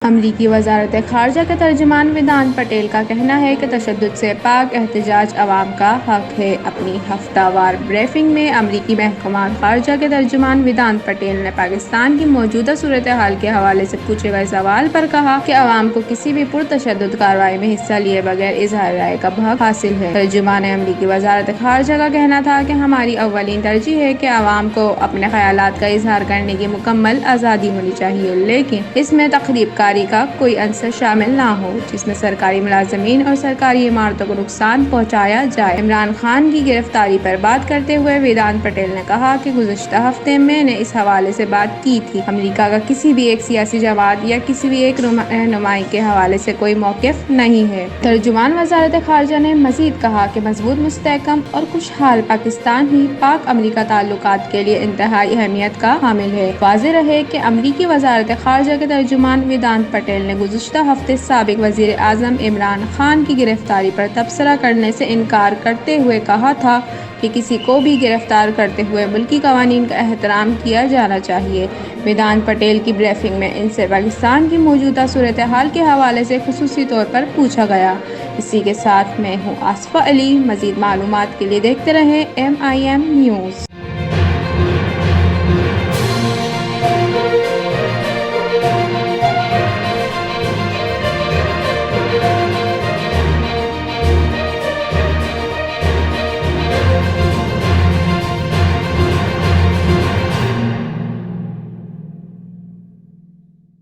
امریکی وزارت خارجہ کے ترجمان ویدانت پٹیل کا کہنا ہے کہ تشدد سے پاک احتجاج عوام کا حق ہے۔ اپنی ہفتہ وار بریفنگ میں امریکی محکمہ خارجہ کے ترجمان ویدانت پٹیل نے پاکستان کی موجودہ صورتحال کے حوالے سے پوچھے گئے سوال پر کہا کہ عوام کو کسی بھی پرتشدد کارروائی میں حصہ لیے بغیر اظہار رائے کا حق حاصل ہے۔ ترجمان امریکی وزارت خارجہ کا کہنا تھا کہ ہماری اولین ترجیح ہے کہ عوام کو اپنے خیالات کا اظہار کرنے کی مکمل آزادی ہونی چاہیے، لیکن اس میں تخریب کاری کا کوئی عنصر شامل نہ ہو جس میں سرکاری ملازمین اور سرکاری عمارتوں کو نقصان پہنچایا جائے۔ عمران خان کی گرفتاری پر بات کرتے ہوئے ویدانت پٹیل نے کہا کہ گزشتہ ہفتے میں نے اس حوالے سے بات کی تھی۔ امریکہ کا کسی بھی ایک سیاسی جماعت یا کسی بھی ایک رہنمائی کے حوالے سے کوئی موقف نہیں ہے۔ ترجمان وزارت خارجہ نے مزید کہا کہ مضبوط، مستحکم اور خوشحال پاکستان ہی پاک امریکہ تعلقات کے لیے انتہائی اہمیت کا حامل ہے۔ واضح رہے کہ امریکی وزارت خارجہ کے ترجمان ویدانت پٹیل نے گزشتہ ہفتے سابق وزیر اعظم عمران خان کی گرفتاری پر تبصرہ کرنے سے انکار کرتے ہوئے کہا تھا کہ کسی کو بھی گرفتار کرتے ہوئے ملکی قوانین کا احترام کیا جانا چاہیے۔ ویدانت پٹیل کی بریفنگ میں ان سے پاکستان کی موجودہ صورتحال کے حوالے سے خصوصی طور پر پوچھا گیا۔ اسی کے ساتھ میں ہوں آصفہ علی۔ مزید معلومات کے لیے دیکھتے رہیں MIM نیوز۔